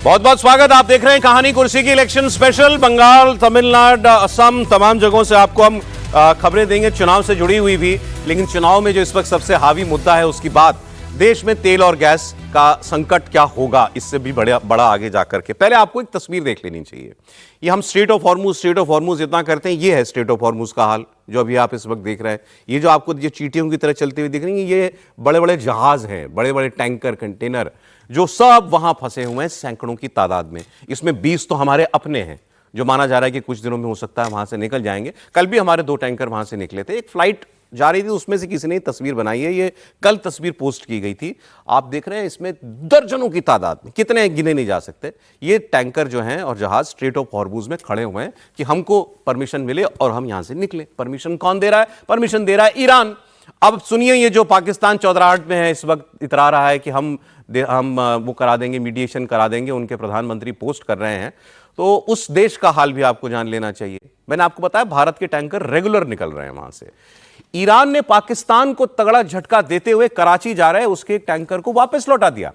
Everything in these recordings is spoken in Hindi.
बहुत बहुत स्वागत। आप देख रहे हैं कहानी कुर्सी की इलेक्शन स्पेशल। बंगाल, तमिलनाडु, असम, तमाम जगहों से आपको हम खबरें देंगे चुनाव से जुड़ी हुई भी। लेकिन चुनाव में जो इस वक्त सबसे हावी मुद्दा है उसकी बात, देश में तेल और गैस का संकट क्या होगा, इससे भी बड़ा आगे जाकर के पहले आपको एक तस्वीर देख लेनी चाहिए। ये हम स्ट्रेट ऑफ हॉर्मुज इतना करते हैं, ये है स्ट्रेट ऑफ हॉर्मुज का हाल जो अभी आप इस वक्त देख रहे हैं। ये जो आपको ये चींटियों की तरह चलते हुए दिख रही हैं, ये बड़े बड़े जहाज हैं, बड़े बड़े टैंकर, कंटेनर, जो सब वहां फंसे हुए हैं सैकड़ों की तादाद में। इसमें 20 तो हमारे अपने हैं, जो माना जा रहा है कि कुछ दिनों में हो सकता है वहां से निकल जाएंगे। कल भी हमारे 2 टैंकर वहां से निकले थे। एक फ्लाइट जा रही थी, उसमें से किसी ने तस्वीर बनाई है, ये कल तस्वीर पोस्ट की गई थी। आप देख रहे हैं इसमें दर्जनों की तादाद में, कितने गिने नहीं जा सकते, ये टैंकर जो हैं और जहाज स्ट्रेट ऑफ हॉर्मुज में खड़े हुए हैं कि हमको परमिशन मिले और हम यहां से निकले। परमिशन कौन दे रहा है? परमिशन दे रहा है ईरान। अब सुनिए, ये जो पाकिस्तान चौधराहट में है, इस वक्त इतरा रहा है कि हम वो करा देंगे, मीडिएशन करा देंगे, उनके प्रधानमंत्री पोस्ट कर रहे हैं। तो उस देश का हाल भी आपको जान लेना चाहिए। मैंने आपको बताया भारत के टैंकर रेगुलर निकल रहे हैं वहां से। ईरान ने पाकिस्तान को तगड़ा झटका देते हुए कराची जा रहे उसके एक टैंकर को वापस लौटा दिया।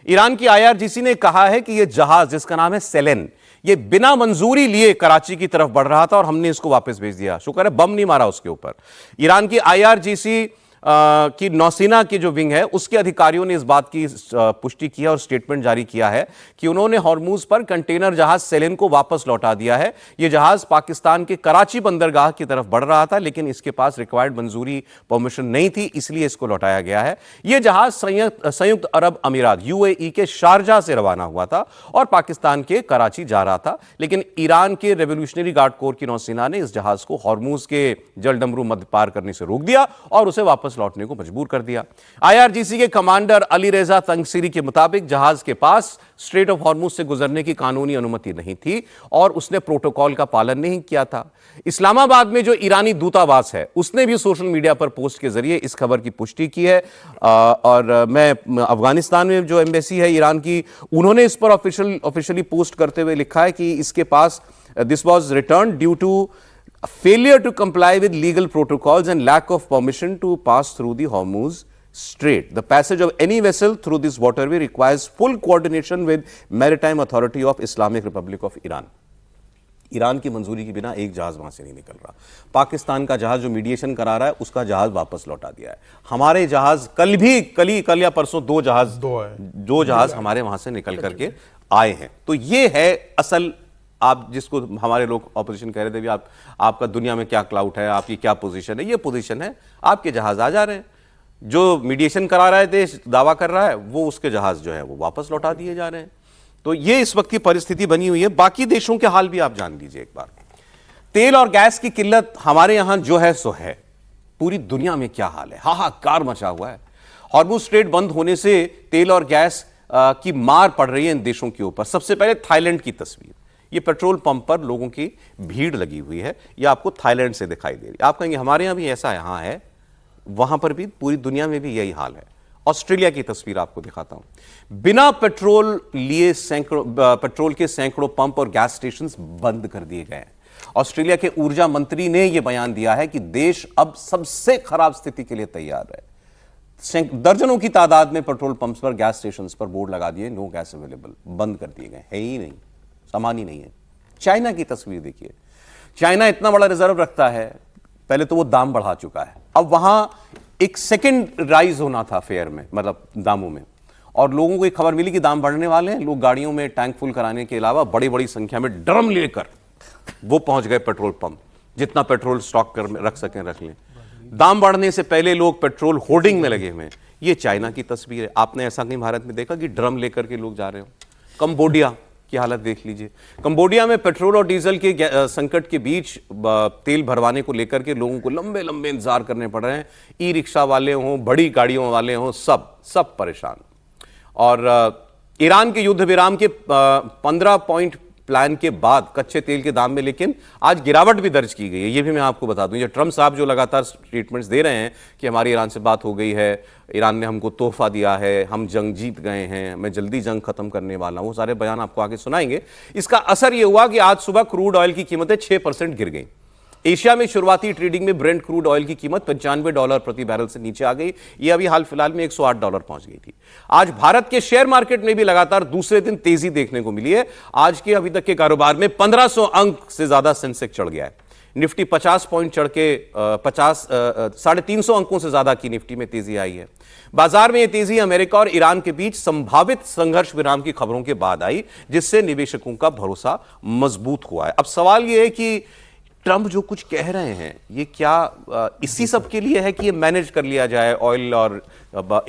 ईरान की आईआरजीसी ने कहा है कि यह जहाज, जिसका नाम है सेलेन, ये बिना मंजूरी लिए कराची की तरफ बढ़ रहा था और हमने इसको वापस भेज दिया। शुक्र है बम नहीं मारा उसके ऊपर। ईरान की आईआरजीसी की नौसेना की जो विंग है, उसके अधिकारियों ने इस बात की पुष्टि की है और स्टेटमेंट जारी किया है कि उन्होंने हॉर्मुज पर कंटेनर जहाज सेलेन को वापस लौटा दिया है। यह जहाज पाकिस्तान के कराची बंदरगाह की तरफ बढ़ रहा था, लेकिन इसके पास रिक्वायर्ड मंजूरी, परमिशन नहीं थी, इसलिए इसको लौटाया गया है। यह जहाज संयुक्त अरब अमीरात यूएई के शारजा से रवाना हुआ था और पाकिस्तान के कराची जा रहा था। लेकिन ईरान के रेवोल्यूशनरी गार्ड कोर की नौसेना ने इस जहाज को हॉर्मुज के जलडमरू मध्य पार करने से रोक दिया और उसे वापस लौटने को मजबूर कर दिया। आईआरजीसी के कमांडर अली रेजा तंगसीरी के मुताबिक जहाज के पास स्ट्रेट ऑफ हॉर्मुज से गुजरने की कानूनी अनुमति नहीं थी और उसने प्रोटोकॉल का पालन नहीं किया था। इस्लामाबाद में जो ईरानी दूतावास है, उसने भी सोशल मीडिया पर पोस्ट के जरिए इस खबर की पुष्टि की है। और मैं अफगानिस्तान में जो एम्बेसी है ईरान की, उन्होंने इस पर ऑफिशियली पोस्ट करते हुए लिखा है कि इसके पास this was return due to failure to comply with legal protocols and lack of permission to pass through the Hormuz Strait. The passage of any vessel through this waterway requires full coordination with Maritime Authority of Islamic Republic of Iran. Iran की मंजूरी के बिना एक जहाज वहां से नहीं निकल रहा। पाकिस्तान का जहाज जो मीडिएशन करा रहा है, उसका जहाज वापस लौटा दिया है। हमारे जहाज कल या परसों दो जहाज हमारे वहां से निकल करके आए हैं। तो ये है असल, आप जिसको हमारे लोग ऑपोजिशन कह रहे थे भी आपका दुनिया में क्या क्लाउट है, आपकी क्या पोजीशन है, ये पोजीशन है। आपके जहाज आ जा रहे हैं, जो मीडिएशन करा रहा है देश, दावा कर रहा है, वो उसके जहाज जो है वो वापस लौटा दिए जा रहे हैं। तो ये इस वक्त की परिस्थिति बनी हुई है। बाकी देशों के हाल भी आप जान लीजिए एक बार। तेल और गैस की किल्लत हमारे यहां जो है सो है, पूरी दुनिया में क्या हाल है, हाहाकार मचा हुआ है। हॉर्मुज स्ट्रेट बंद होने से तेल और गैस की मार पड़ रही है इन देशों के ऊपर। सबसे पहले थाईलैंड की तस्वीर, ये पेट्रोल पंप पर लोगों की भीड़ लगी हुई है, ये आपको थाईलैंड से दिखाई दे रही है। आप कहेंगे हमारे यहां भी ऐसा यहां है, वहां पर भी, पूरी दुनिया में भी यही हाल है। ऑस्ट्रेलिया की तस्वीर आपको दिखाता हूं। बिना पेट्रोल लिए पेट्रोल के सैकड़ों पंप और गैस स्टेशन बंद कर दिए गए हैं। ऑस्ट्रेलिया के ऊर्जा मंत्री ने यह बयान दिया है कि देश अब सबसे खराब स्थिति के लिए तैयार है। दर्जनों की तादाद में पेट्रोल पंप्स पर, गैस स्टेशन पर बोर्ड लगा दिए, नो गैस अवेलेबल, बंद कर दिए गए, है ही नहीं, सामान ही नहीं है। चाइना की तस्वीर देखिए। चाइना इतना बड़ा रिजर्व रखता है, पहले तो वो दाम बढ़ा चुका है, अब वहां एक सेकंड राइज होना था फेयर में, मतलब दामों में, और लोगों को एक खबर मिली कि दाम बढ़ने वाले हैं। लोग गाड़ियों में टैंक फुल कराने के अलावा बड़ी बड़ी संख्या में ड्रम लेकर वो पहुंच गए पेट्रोल पंप, जितना पेट्रोल स्टॉक कर रख सकें रख लें। दाम बढ़ने से पहले लोग पेट्रोल होर्डिंग में लगे हुए हैं। ये चाइना की तस्वीर है। आपने ऐसा कहीं भारत में देखा कि ड्रम लेकर के लोग जा रहे हो? कंबोडिया की हालत देख लीजिए। कंबोडिया में पेट्रोल और डीजल के संकट के बीच तेल भरवाने को लेकर के लोगों को लंबे लंबे इंतजार करने पड़ रहे हैं। ई रिक्शा वाले हों, बड़ी गाड़ियों वाले हों, सब परेशान। और ईरान के युद्ध विराम के 15 पॉइंट प्लान के बाद कच्चे तेल के दाम में लेकिन आज गिरावट भी दर्ज की गई है। ये भी मैं आपको बता दूं, ये ट्रंप साहब जो लगातार स्टेटमेंट्स दे रहे हैं कि हमारी ईरान से बात हो गई है, ईरान ने हमको तोहफा दिया है, हम जंग जीत गए हैं, मैं जल्दी जंग खत्म करने वाला हूं, वो सारे बयान आपको आगे सुनाएंगे। इसका असर ये हुआ कि आज सुबह क्रूड ऑयल की कीमतें 6% गिर गई। एशिया में शुरुआती ट्रेडिंग में ब्रेंट क्रूड ऑयल की कीमत $95 प्रति बैरल से नीचे आ गई। यह अभी हाल फिलहाल में $108 पहुंच गई थी। आज भारत के शेयर मार्केट में भी लगातार दूसरे दिन तेजी देखने को मिली है। आज के अभी तक के कारोबार में 1500 अंक से ज्यादा सेंसेक्स चढ़ गया है। निफ्टी 50 पॉइंट चढ़ के 350 अंकों से ज्यादा की निफ्टी में तेजी आई है। बाजार में यह तेजी अमेरिका और ईरान के बीच संभावित संघर्ष विराम की खबरों के बाद आई, जिससे निवेशकों का भरोसा मजबूत हुआ है। अब सवाल यह है कि ट्रंप जो कुछ कह रहे हैं ये क्या इसी सब के लिए है कि ये मैनेज कर लिया जाए ऑयल और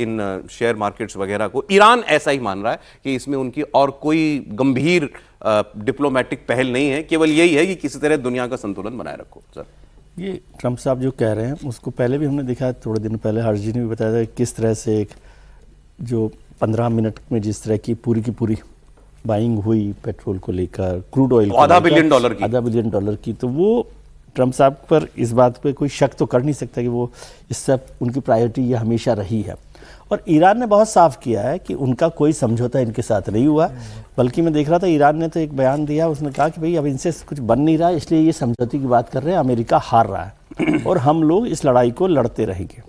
इन शेयर मार्केट्स वगैरह को? ईरान ऐसा ही मान रहा है कि इसमें उनकी और कोई गंभीर डिप्लोमेटिक पहल नहीं है, केवल यही है कि किसी तरह दुनिया का संतुलन बनाए रखो। सर, ये ट्रंप साहब जो कह रहे हैं उसको पहले भी हमने देखा, थोड़े दिन पहले हर्ष जी ने भी बताया था किस तरह से एक जो 15 मिनट में जिस तरह की पूरी बाइंग हुई पेट्रोल को लेकर, क्रूड ऑयल को $500 बिलियन की, तो वो ट्रंप साहब पर इस बात पे कोई शक तो कर नहीं सकता कि वो इस सब उनकी प्रायोरिटी ये हमेशा रही है। और ईरान ने बहुत साफ किया है कि उनका कोई समझौता इनके साथ नहीं हुआ, बल्कि मैं देख रहा था ईरान ने तो एक बयान दिया, उसने कहा कि भाई अब इनसे कुछ बन नहीं रहा, इसलिए ये समझौते की बात कर रहे हैं, अमेरिका हार रहा है और हम लोग इस लड़ाई को लड़ते रहेंगे।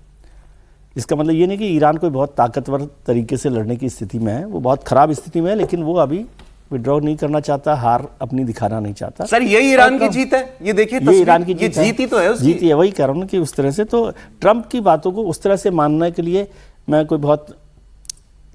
इसका मतलब ये नहीं कि ईरान कोई बहुत ताकतवर तरीके से लड़ने की स्थिति में है, वो बहुत खराब स्थिति में है, लेकिन वो अभी विड्रॉ नहीं करना चाहता, हार अपनी दिखाना नहीं चाहता। सर, ये ईरान की जीत है, ये देखिए ये ईरान की जीत ही तो है उसकी। जीत है, वही कह रहा हूं कि उस तरह से तो ट्रंप की बातों को उस तरह से मानने के लिए मैं कोई बहुत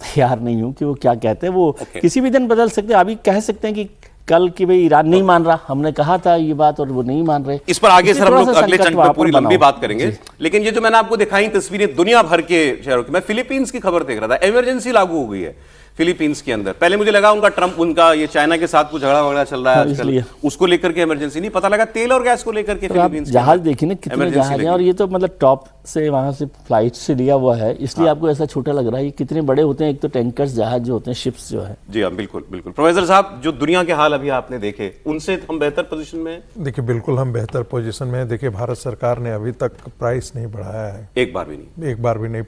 तैयार नहीं हूं कि वो क्या कहते हैं। वो किसी भी दिन बदल सकते हैं। अभी कह सकते हैं कि कल की भाई ईरान नहीं मान रहा, हमने कहा था ये बात और वो नहीं मान रहे। इस पर आगे सर हम लोग अगले चंद पर पूरी लंबी बात करेंगे, लेकिन ये जो मैंने आपको दिखाई तस्वीरें दुनिया भर के शहरों की, मैं फिलीपींस की खबर देख रहा था, इमरजेंसी लागू हो गई है फिलीपींस के अंदर। पहले मुझे लगा उनका ये चाइना के साथ कुछ झगड़ा वगड़ा चल रहा है आजकल, उसको लेकर के इमरजेंसी नहीं, पता लगा तेल और गैस को लेकर के फिलीपींस जहाज देखिए ना कितने जहाज हैं, और ये तो मतलब टॉप से वहां से फ्लाइट से लिया हुआ है, इसलिए आपको ऐसा छोटा लग रहा है। ये कितने बड़े होते हैं, एक तो टैंकर्स जहाज जो होते हैं, शिप्स जो है। जी हाँ, बिल्कुल बिल्कुल। प्रोफेसर साहब, जो दुनिया के हाल अभी आपने देखे, उनसे हम बेहतर पोजीशन में हैं? देखिए, बिल्कुल हम बेहतर पोजीशन में हैं। देखिए, भारत सरकार ने अभी तक प्राइस नहीं बढ़ाया है, एक बार भी नहीं।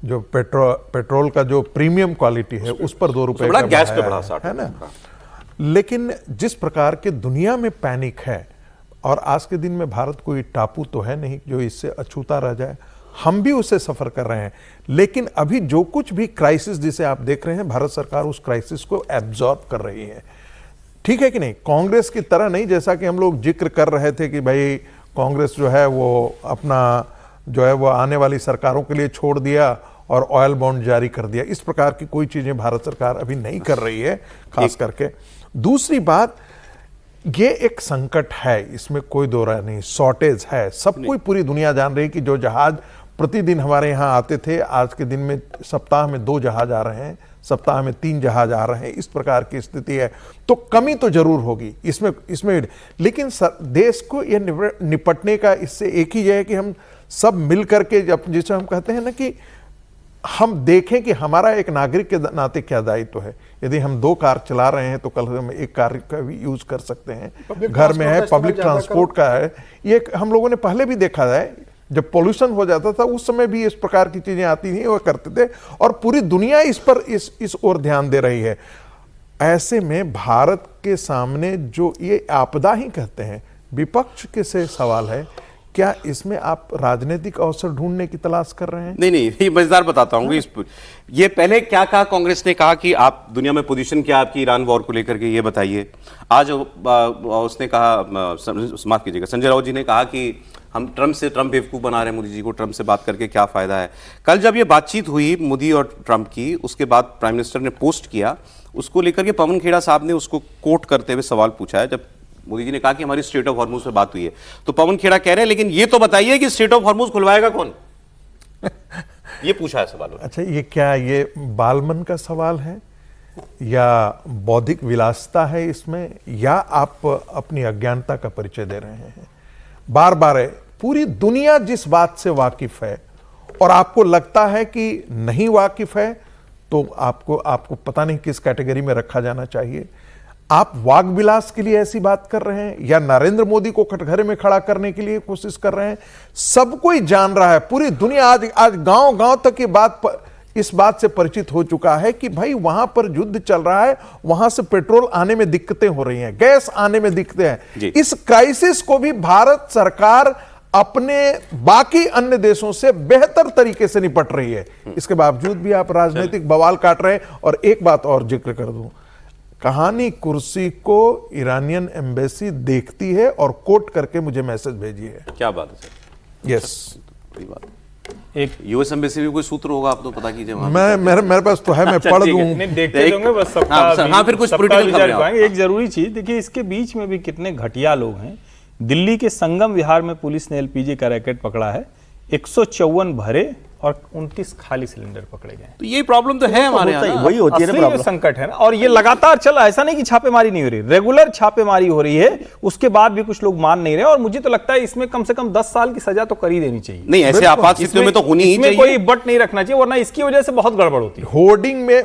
जो पेट्रोल का जो प्रीमियम क्वालिटी है उस पर 2 रुपए का गैस पे बढ़ा 60 है ना। लेकिन जिस प्रकार के दुनिया में पैनिक है, और आज के दिन में भारत कोई टापू तो है नहीं जो इससे अछूता रह जाए, हम भी उससे सफर कर रहे हैं। लेकिन अभी जो कुछ भी क्राइसिस जिसे आप देख रहे हैं, भारत सरकार उस क्राइसिस को एब्जॉर्ब कर रही है। ठीक है कि नहीं? कांग्रेस की तरह नहीं, जैसा कि हम लोग जिक्र कर रहे थे कि भाई कांग्रेस जो है वो अपना जो है वो आने वाली सरकारों के लिए छोड़ दिया और ऑयल बॉन्ड जारी कर दिया। इस प्रकार की कोई चीजें भारत सरकार अभी नहीं कर रही है, खास करके। दूसरी बात, ये एक संकट है, इसमें कोई दो राय नहीं, शॉर्टेज है। सब कोई, पूरी दुनिया जान रही है कि जो जहाज प्रतिदिन हमारे यहाँ आते थे, आज के दिन में सप्ताह में 2 जहाज आ रहे हैं, सप्ताह में 3 जहाज आ रहे हैं। इस प्रकार की स्थिति है, तो कमी तो जरूर होगी इसमें। लेकिन देश को ये निपटने का इससे एक ही है कि हम सब मिल करके, जब जिसे हम कहते हैं ना कि हम देखें कि हमारा एक नागरिक के नाते क्या दायित्व है। यदि हम 2 कार चला रहे हैं तो कल हम 1 कार का भी यूज कर सकते हैं, घर में है, पब्लिक ट्रांसपोर्ट का है। ये हम लोगों ने पहले भी देखा है, जब पोल्यूशन हो जाता था उस समय भी इस प्रकार की चीजें आती थी, वो करते थे, और पूरी दुनिया इस पर इस ओर ध्यान दे रही है। ऐसे में भारत के सामने जो ये आपदा ही कहते हैं, विपक्ष के से सवाल है, क्या इसमें आप राजनीतिक अवसर ढूंढने की तलाश कर रहे हैं? नहीं, ये मजेदार बताता हूँ। ये पहले क्या कहा कांग्रेस ने, कहा कि आप दुनिया में पोजीशन क्या आपकी ईरान वॉर को लेकर के, ये बताइए। आज उसने कहा, माफ कीजिएगा, संजय राउत जी ने कहा कि हम ट्रंप बेवकूफ बना रहे हैं मोदी जी को, ट्रंप से बात करके क्या फायदा है। कल जब ये बातचीत हुई मोदी और ट्रंप की, उसके बाद प्राइम मिनिस्टर ने पोस्ट किया, उसको लेकर के पवन खेड़ा साहब ने उसको कोट करते हुए सवाल पूछा है। जब मोदी जी ने कहा कि हमारी स्ट्रेट ऑफ हॉर्मुज पे बात हुई है, तो पवन खेड़ा कह रहे हैं लेकिन ये तो बताइए कि स्ट्रेट ऑफ हॉर्मुज खुलवाएगा कौन? ये पूछा है सवाल। अच्छा, ये क्या ये बालमन का सवाल है या बौद्धिक विलासिता है इसमें, या आप अपनी अज्ञानता का परिचय दे रहे हैं? बार बार पूरी दुनिया जिस बात से वाकिफ है और आपको लगता है कि नहीं वाकिफ है, तो आपको पता नहीं किस कैटेगरी में रखा जाना चाहिए। आप वाग विलास के लिए ऐसी बात कर रहे हैं या नरेंद्र मोदी को कटघरे में खड़ा करने के लिए कोशिश कर रहे हैं? सब कोई जान रहा है, पूरी दुनिया आज गांव गांव तक ये बात इस बात से परिचित हो चुका है कि भाई वहां पर युद्ध चल रहा है, वहां से पेट्रोल आने में दिक्कतें हो रही हैं, गैस आने में दिक्कतें हैं। इस क्राइसिस को भी भारत सरकार अपने बाकी अन्य देशों से बेहतर तरीके से निपट रही है। इसके बावजूद भी आप राजनीतिक बवाल काट रहे हैं। और एक बात और जिक्र कर दूं, कहानी कुर्सी को ईरानियन एम्बेसी देखती है और कोट करके मुझे मैसेज भेजी है। क्या बात है सर? यस, बड़ी बात। एक यूएस एम्बेसी भी कोई सूत्र होगा, आप तो पता कीजिए वहां। मेरे पास तो है, मैं पढ़ दूं। नहीं, देखते होंगे बस सबका। हाँ, फिर कुछ पॉलिटिकल खबरें। एक जरूरी चीज देखिए, इसके बीच में भी कितने घटिया लोग हैं। दिल्ली के संगम विहार में पुलिस ने एलपीजी का रैकेट पकड़ा है, 154 भरे और 29 खाली सिलेंडर पकड़े गए। तो ये प्रॉब्लम तो है हमारे यहाँ ना। वही होती है ना असली प्रॉब्लम। संकट है ना, और ये लगातार चला, ऐसा नहीं कि छापेमारी नहीं हो रही, रेगुलर छापेमारी हो रही है, उसके बाद भी कुछ लोग मान नहीं रहे। और मुझे तो लगता है इसमें कम से कम 10 साल की सजा तो कर ही देनी चाहिए। नहीं, ऐसे आपात स्थितियों में तो होनी ही चाहिए। कोई बट नहीं रखना चाहिए, वरना इसकी वजह से बहुत गड़बड़ होती है।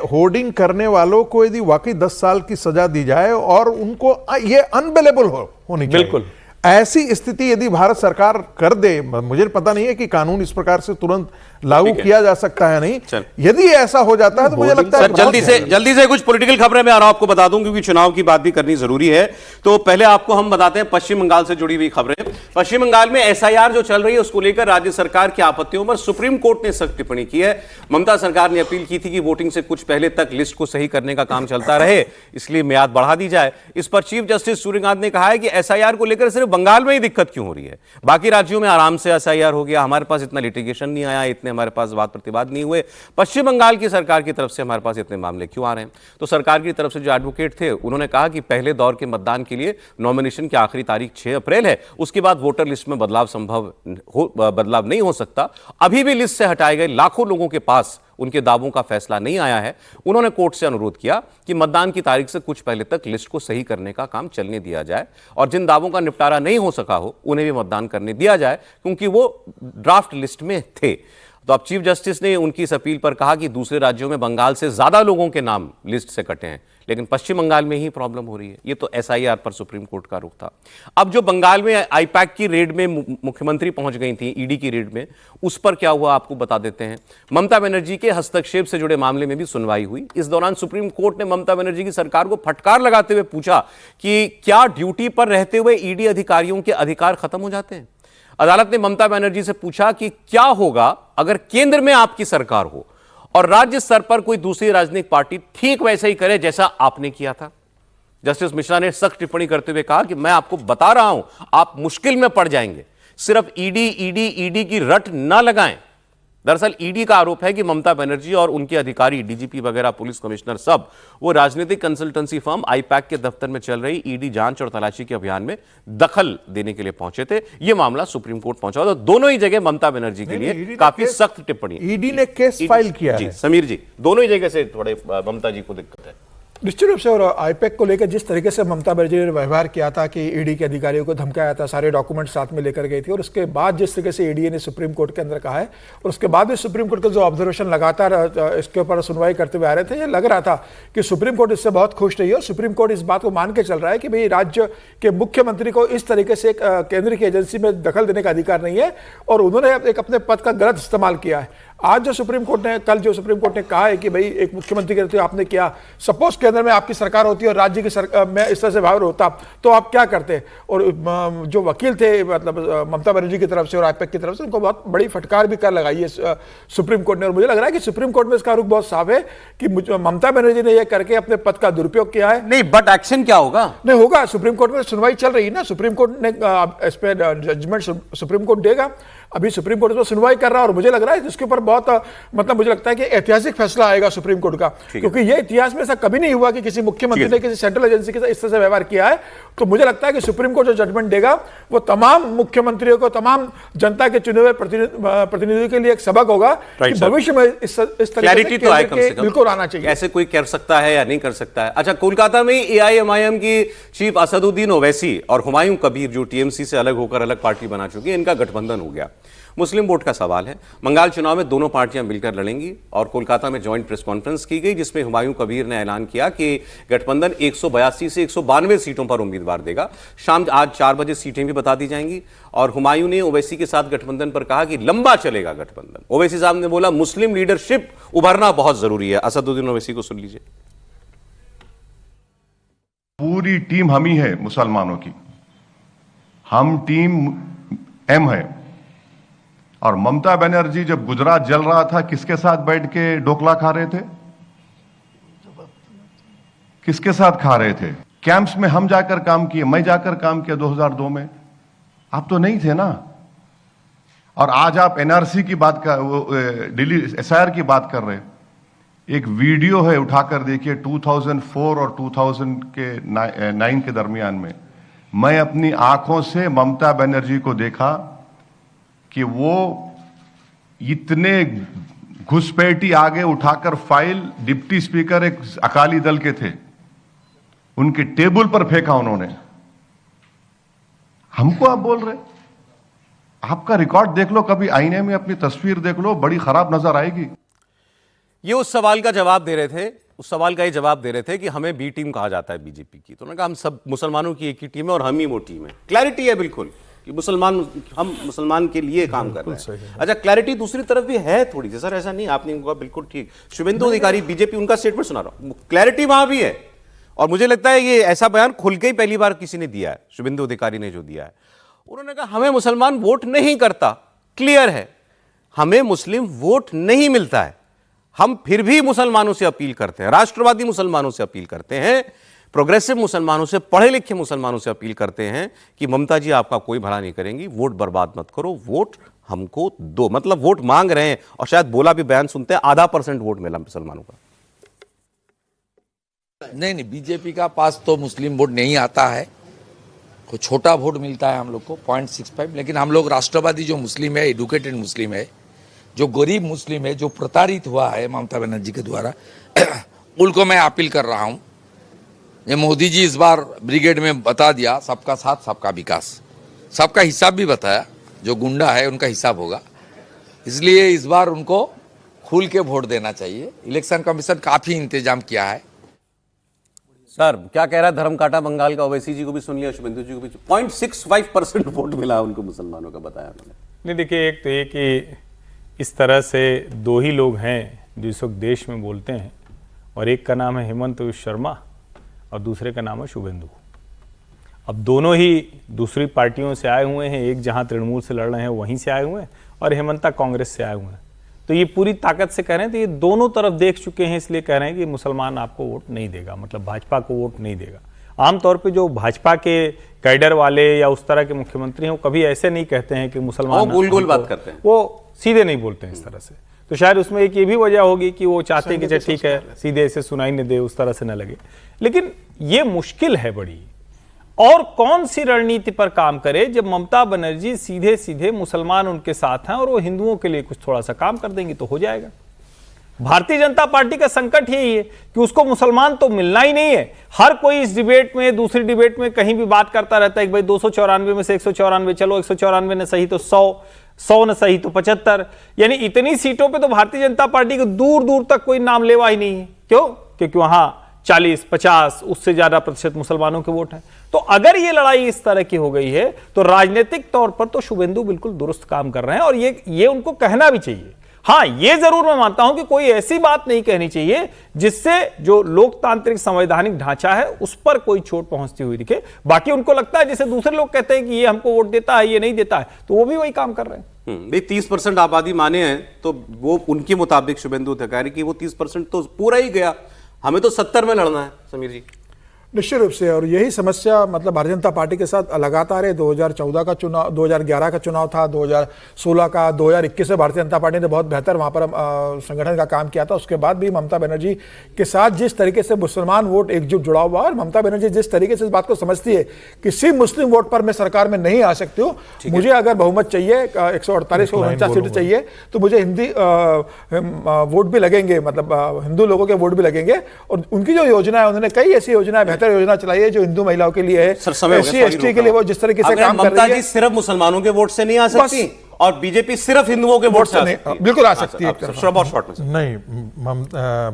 होर्डिंग करने वालों को यदि वाकई 10 साल की सजा दी जाए और उनको ये अनबेलेबल होनी चाहिए। बिल्कुल। ऐसी स्थिति यदि भारत सरकार कर दे, मुझे पता नहीं है कि कानून इस प्रकार से तुरंत लागू किया जा सकता है नहीं, यदि ऐसा हो जाता है तो मुझे लगता है जल्दी से कुछ पॉलिटिकल खबरें मैं आपको बता दूं, क्योंकि चुनाव की बात भी करनी जरूरी है। तो पहले आपको हम बताते हैं पश्चिम बंगाल से जुड़ी हुई खबरें। पश्चिम बंगाल में एसआईआर जो चल रही है उसको लेकर राज्य सरकार की आपत्तियों पर सुप्रीम कोर्ट ने सख्त टिप्पणी की है। ममता सरकार ने अपील की थी कि वोटिंग से कुछ पहले तक लिस्ट को सही करने का काम चलता रहे, इसलिए मियाद बढ़ा दी जाए। इस पर चीफ जस्टिस सूर्यकांत ने कहा है कि एसआईआर को लेकर सिर्फ बंगाल में ही दिक्कत क्यों हो रही है, बाकी राज्यों में आराम से एसआईआर हो गया, हमारे पास इतना लिटिगेशन नहीं आया, इतने हमारे पास वाद प्रतिवाद नहीं हुए। पश्चिम बंगाल की सरकार की तरफ से हमारे पास इतने मामले क्यों आ रहे हैं? तो सरकार की तरफ से जो एडवोकेट थे उन्होंने कहा कि पहले दौर के मतदान के लिए नॉमिनेशन की आखिरी तारीख 6 अप्रैल है, उसके बाद वोटर लिस्ट में बदलाव नहीं हो सकता। अभी भी लिस्ट से हटाए गए लाखों लोगों के पास उनके दावों का फैसला नहीं आया है। उन्होंने कोर्ट से अनुरोध किया कि मतदान की तारीख से कुछ पहले तक लिस्ट को सही करने का काम चलने दिया जाए और जिन दावों का निपटारा नहीं हो सका हो उन्हें भी मतदान करने दिया जाए, क्योंकि वो ड्राफ्ट लिस्ट में थे। तो अब चीफ जस्टिस ने उनकी इस अपील पर कहा कि दूसरे राज्यों में बंगाल से ज्यादा लोगों के नाम लिस्ट से कटे हैं, लेकिन पश्चिम बंगाल में ही प्रॉब्लम हो रही है। ये तो एसआईआर पर सुप्रीम कोर्ट का रुख था। अब जो बंगाल में आईपैक की रेड में मुख्यमंत्री पहुंच गई थी, ईडी की रेड में, उस पर क्या हुआ आपको बता देते हैं। ममता बनर्जी के हस्तक्षेप से जुड़े मामले में भी सुनवाई हुई। इस दौरान सुप्रीम कोर्ट ने ममता बनर्जी की सरकार को फटकार लगाते हुए पूछा कि क्या ड्यूटी पर रहते हुए ईडी अधिकारियों के अधिकार खत्म हो जाते हैं। अदालत ने ममता बनर्जी से पूछा कि क्या होगा अगर केंद्र में आपकी सरकार हो और राज्य स्तर पर कोई दूसरी राजनीतिक पार्टी ठीक वैसे ही करे जैसा आपने किया था। जस्टिस मिश्रा ने सख्त टिप्पणी करते हुए कहा कि मैं आपको बता रहा हूं, आप मुश्किल में पड़ जाएंगे, सिर्फ ईडी की रट ना लगाएं। दरअसल ईडी का आरोप है कि ममता बनर्जी और उनके अधिकारी, डीजीपी वगैरह, पुलिस कमिश्नर, सब वो राजनीतिक कंसल्टेंसी फर्म आईपैक के दफ्तर में चल रही ईडी जांच और तलाशी के अभियान में दखल देने के लिए पहुंचे थे। ये मामला सुप्रीम कोर्ट पहुंचा, तो दोनों ही जगह ममता बनर्जी के लिए काफी सख्त टिप्पणी। ईडी ने केस फाइल किया है। समीर जी, दोनों ही जगह से थोड़े ममता जी को दिक्कत है। निश्चित रूप से। और आईपैक को लेकर जिस तरीके से ममता बनर्जी ने व्यवहार किया था कि ईडी के अधिकारियों को धमकाया था, सारे डॉक्यूमेंट साथ में लेकर गई थी, और उसके बाद जिस तरीके से ईडी ने सुप्रीम कोर्ट के अंदर कहा है, और उसके बाद भी सुप्रीम कोर्ट का जो ऑब्जर्वेशन लगातार इसके ऊपर सुनवाई करते हुए आ रहे थे, ये लग रहा था कि सुप्रीम कोर्ट इससे बहुत खुश रही है। और सुप्रीम कोर्ट इस बात को मान के चल रहा है कि भाई राज्य के मुख्यमंत्री को इस तरीके से एक केंद्र की एजेंसी में दखल देने का अधिकार नहीं है, और उन्होंने एक अपने पद का गलत इस्तेमाल किया है। आज जो सुप्रीम कोर्ट ने, कल जो सुप्रीम कोर्ट ने कहा है कि भाई एक मुख्यमंत्री के रहते आपने किया, सपोज केंद्र में आपकी सरकार होती और राज्य की सरकार में इस तरह से व्यवहार होता तो आप क्या करते। और जो वकील थे मतलब ममता बनर्जी की तरफ से और आईपैक की तरफ से, उनको बहुत बड़ी फटकार भी कर लगाई है सुप्रीम कोर्ट ने। और मुझे लग रहा है कि सुप्रीम कोर्ट में इसका रुख बहुत साफ है कि ममता बनर्जी ने यह करके अपने पद का दुरुपयोग किया है। नहीं, बट एक्शन क्या होगा? नहीं होगा, सुप्रीम कोर्ट में सुनवाई चल रही है ना, सुप्रीम कोर्ट ने इस पर जजमेंट सुप्रीम कोर्ट देगा। अभी सुप्रीम कोर्ट में सुनवाई कर रहा है और मुझे लग रहा है इसके ऊपर बहुत मतलब मुझे लगता है कि ऐतिहासिक फैसला आएगा सुप्रीम कोर्ट का, क्योंकि ये इतिहास में ऐसा कभी नहीं हुआ कि किसी मुख्यमंत्री ने किसी सेंट्रल एजेंसी के साथ इस तरह से व्यवहार किया है। तो मुझे लगता है कि सुप्रीम कोर्ट जो जजमेंट देगा वो तमाम मुख्यमंत्रियों को, तमाम जनता के चुने हुए प्रतिनिधियों के लिए एक सबक होगा कि भविष्य में इस तरीके से बिल्कुल आना चाहिए। ऐसे कोई कर सकता है या नहीं कर सकता है। अच्छा, कोलकाता में एआईएमआईएम की चीफ असदुद्दीन ओवैसी और हुमायूं कबीर, जो टीएमसी से अलग होकर अलग पार्टी बना चुकी है, इनका गठबंधन हो गया। मुस्लिम वोट का सवाल है। बंगाल चुनाव में दोनों पार्टियां मिलकर लड़ेंगी और कोलकाता में जॉइंट प्रेस कॉन्फ्रेंस की गई, जिसमें हुमायूं कबीर ने ऐलान किया कि गठबंधन 182 से 192 सीटों पर उम्मीदवार देगा। शाम आज 4 बजे सीटें भी बता दी जाएंगी और हुमायूं ने ओवैसी के साथ गठबंधन पर कहा कि लंबा चलेगा गठबंधन। ओवैसी साहब ने बोला मुस्लिम लीडरशिप उभरना बहुत जरूरी है। असदुद्दीन ओवैसी को सुन लीजिए। पूरी टीम हम ही है मुसलमानों की, हम टीम एम है। और ममता बनर्जी जब गुजरात जल रहा था किसके साथ बैठ के डोकला खा रहे थे? किसके साथ खा रहे थे? कैंप्स में हम जाकर काम किए, मैं जाकर काम किया 2002 में। आप तो नहीं थे ना। और आज आप एनआरसी की बात कर, दिल्ली एसआईआर की बात कर रहे हैं। एक वीडियो है, उठाकर देखिए, 2004 और 2009 के दरमियान में मैं अपनी आंखों से ममता बनर्जी को देखा कि वो इतने घुसपैठी आगे उठाकर फाइल डिप्टी स्पीकर एक अकाली दल के थे, उनके टेबल पर फेंका उन्होंने। हमको आप बोल रहे? आपका रिकॉर्ड देख लो, कभी आईने में अपनी तस्वीर देख लो, बड़ी खराब नजर आएगी। ये उस सवाल का जवाब दे रहे थे, उस सवाल का ये जवाब दे रहे थे कि हमें बी टीम कहा जाता है बीजेपी की। तो उन्होंने कहा हम सब मुसलमानों की एक ही टीम है और हम ही वो टीम है। क्लैरिटी है बिल्कुल कि हम मुसलमान के लिए काम कर रहे हैं। अच्छा, क्लैरिटी दूसरी तरफ भी है थोड़ी सी, सर ऐसा नहीं, आपने कहा बिल्कुल ठीक। शुभेंदु अधिकारी बीजेपी, उनका स्टेटमेंट सुना रहा हूं, क्लैरिटी वहां भी है। और मुझे लगता है ये ऐसा बयान खुल के ही पहली बार किसी ने दिया है, शुभेंदु अधिकारी ने जो दिया है। उन्होंने कहा हमें मुसलमान वोट नहीं करता, क्लियर है, हमें मुस्लिम वोट नहीं मिलता है, हम फिर भी मुसलमानों से अपील करते हैं, राष्ट्रवादी मुसलमानों से अपील करते हैं, प्रोग्रेसिव मुसलमानों से, पढ़े लिखे मुसलमानों से अपील करते हैं कि ममता जी आपका कोई भला नहीं करेंगी, वोट बर्बाद मत करो, वोट हमको दो। मतलब वोट मांग रहे हैं और शायद बोला भी बयान सुनते हैं 0.5% वोट मिला मुसलमानों का। नहीं, बीजेपी का पास तो मुस्लिम वोट नहीं आता है, कोई छोटा वोट मिलता है हम लोग को 0.65। लेकिन हम लोग राष्ट्रवादी जो मुस्लिम है, एडुकेटेड मुस्लिम है, जो गरीब मुस्लिम है, जो प्रताड़ित हुआ है ममता बनर्जी के द्वारा, उनको मैं अपील कर रहा हूं। ये मोदी जी इस बार ब्रिगेड में बता दिया सबका साथ सबका विकास, सबका हिसाब भी बताया, जो गुंडा है उनका हिसाब होगा, इसलिए इस बार उनको खुल के वोट देना चाहिए। इलेक्शन कमीशन काफी इंतजाम किया है। सर क्या कह रहा है धर्म काटा बंगाल का? ओवैसी जी को भी सुन लिया, शुभेंदु जी को भी। 0.65% वोट मिला उनको मुसलमानों का, बताया उन्होंने। नहीं, देखिए, एक तो ये कि इस तरह से दो ही लोग हैं जो इस वक्त देश में बोलते हैं, और एक का नाम है हेमंत शर्मा और दूसरे का नाम है शुभेंदु। अब दोनों ही दूसरी पार्टियों से आए हुए हैं, एक जहां तृणमूल से लड़ रहे हैं वहीं से आए हुए हैं, और हेमंता कांग्रेस से आए हुए हैं। तो ये पूरी ताकत से कह रहे हैं, तो ये दोनों तरफ देख चुके हैं, इसलिए कह रहे हैं कि मुसलमान आपको वोट नहीं देगा, मतलब भाजपा को वोट नहीं देगा। आमतौर पे जो भाजपा के कैडर वाले या उस तरह के मुख्यमंत्री हैं, वो कभी ऐसे नहीं कहते हैं कि मुसलमान, गोल गोल बात करते हैं, वो सीधे नहीं बोलते हैं इस तरह से। तो शायद उसमें एक ये भी वजह होगी कि वो चाहते हैं कि ठीक है, सीधे ऐसे सुनाई न दे, उस तरह से न लगे। लेकिन ये मुश्किल है बड़ी। और कौन सी रणनीति पर काम करे जब ममता बनर्जी सीधे सीधे मुसलमान उनके साथ हैं और वो हिंदुओं के लिए कुछ थोड़ा सा काम कर देंगी तो हो जाएगा। भारतीय जनता पार्टी का संकट यही है कि उसको मुसलमान तो मिलना ही नहीं है। हर कोई इस डिबेट में, दूसरी डिबेट में कहीं भी बात करता रहता है कि भाई 294 में से 194, चलो 194 ने सही तो 100 ने सही तो 75, यानी इतनी सीटों पे तो भारतीय जनता पार्टी को दूर दूर तक कोई नाम लेवा ही नहीं है। क्यों? क्योंकि वहां 40-50 उससे ज्यादा प्रतिशत मुसलमानों के वोट हैं। तो अगर ये लड़ाई इस तरह की हो गई है तो राजनीतिक तौर पर तो शुभेंदु बिल्कुल दुरुस्त काम कर रहे हैं, और ये उनको कहना भी चाहिए। हां, ये जरूर मैं मानता हूं कि कोई ऐसी बात नहीं कहनी चाहिए जिससे जो लोकतांत्रिक संवैधानिक ढांचा है उस पर कोई चोट पहुंचती हुई दिखे। बाकी उनको लगता है जैसे दूसरे लोग कहते हैं कि ये हमको वोट देता है, ये नहीं देता है, तो वो भी वही काम कर रहे हैं। 30% आबादी माने हैं तो वो उनके मुताबिक शुभेंदु अधिकारी की वो 30% तो पूरा ही गया, हमें तो 70 में लड़ना है। समीर जी, निश्चित रूप से, और यही समस्या मतलब भारतीय जनता पार्टी के साथ लगातार है। 2014 का चुनाव, 2011 का चुनाव था, 2016 का, 2021 में भारतीय जनता पार्टी ने बहुत बेहतर वहां पर संगठन का काम किया था। उसके बाद भी ममता बनर्जी के साथ जिस तरीके से मुसलमान वोट एकजुट जुड़ा हुआ है, और ममता बनर्जी जिस तरीके से इस बात को समझती है किसी मुस्लिम वोट पर मैं सरकार में नहीं आ सकती हूँ, मुझे अगर बहुमत चाहिए 148 को 49 सीटें चाहिए तो मुझे हिंदी वोट भी लगेंगे, मतलब हिंदू लोगों के वोट भी लगेंगे। और उनकी जो योजना है, उन्होंने कई ऐसी योजनाएं, बेहतर योजना चलाई है जो हिंदू महिलाओं के लिए है, SC ST के लिए, वो जिस तरीके से काम कर रही है। सिर्फ मुसलमानों के वोट से नहीं आ सकती, और बीजेपी सिर्फ हिंदुओं के वोट से आ नहीं, सकती है। बिल्कुल आ सकती है, आप एक तरफ। थोड़ा बहुत शॉर्ट में सर। नहीं,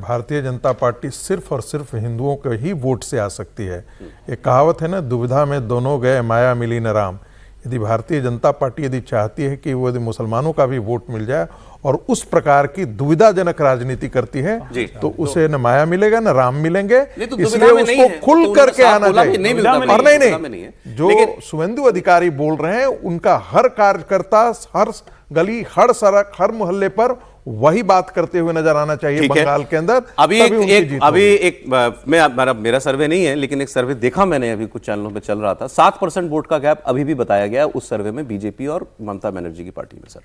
भारतीय जनता पार्टी सिर्फ और सिर्फ हिंदुओं के ही वोट से आ सकती है। एक कहावत है ना, दुविधा में दोनों गए माया मिली न राम। यदि भारतीय जनता पार्टी यदि चाहती है कि वो यदि मुसलमानों का भी वोट मिल जाए और उस प्रकार की दुविधाजनक राजनीति करती है जी। तो उसे न माया मिलेगा न राम मिलेंगे। नहीं, तो दुविधा इसलिए में नहीं उसको है। खुल तो करके उन्होंने आना साफ बोला चाहिए। भी नहीं मिलता, और दुविधा में नहीं नहीं है। जो लेकिन- शुभेंदु अधिकारी बोल रहे हैं, उनका हर कार्यकर्ता, हर गली, हर सड़क, हर मोहल्ले पर वही बात करते हुए नजर आना चाहिए ठीक है। बंगाल के अंदर। अभी तभी उनकी जीत होगी। मेरा सर्वे नहीं है, लेकिन एक सर्वे देखा मैंने, अभी कुछ चैनलों पे चल रहा था, 7% वोट का गैप अभी भी बताया गया उस सर्वे में बीजेपी और ममता बनर्जी की पार्टी में सर।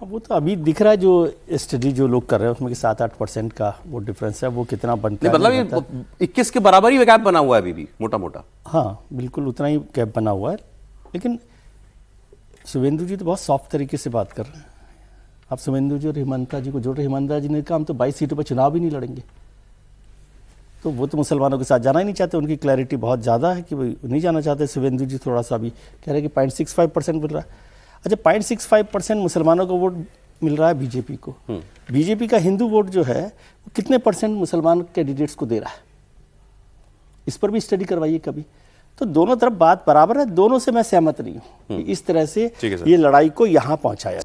वो तो अभी दिख रहा है, जो स्टडी जो लोग कर रहे हैं उसमें कि 7-8% का वो डिफरेंस है, वो कितना बनता है मतलब नहीं ये बनता। 21 के बराबर ही गैप बना हुआ है अभी भी, मोटा मोटा। हाँ, बिल्कुल उतना ही गैप बना हुआ है। लेकिन शुभेंदु जी तो बहुत सॉफ्ट तरीके से बात कर रहे हैं। आप शुभेंदु जी और हेमंता जी को जोड़ रहे, हेमंता जी ने कहा हम तो 22 सीटों पर चुनाव ही नहीं लड़ेंगे। तो वो तो मुसलमानों के साथ जाना ही नहीं चाहते, उनकी क्लैरिटी बहुत ज़्यादा है कि वो नहीं जाना चाहते। शुभेंदु जी थोड़ा सा भी कह रहे हैं कि 0.65% मिल रहा है। अच्छा, 0.65% मुसलमानों का वोट मिल रहा है बीजेपी को। बीजेपी का हिंदू वोट जो है वो कितने परसेंट मुसलमान कैंडिडेट्स को दे रहा है, इस पर भी स्टडी करवाइए कभी। तो दोनों तरफ बात बराबर है, दोनों से मैं सहमत नहीं हूँ। इस तरह से ठीक है सर। ये लड़ाई को यहाँ पहुँचाया।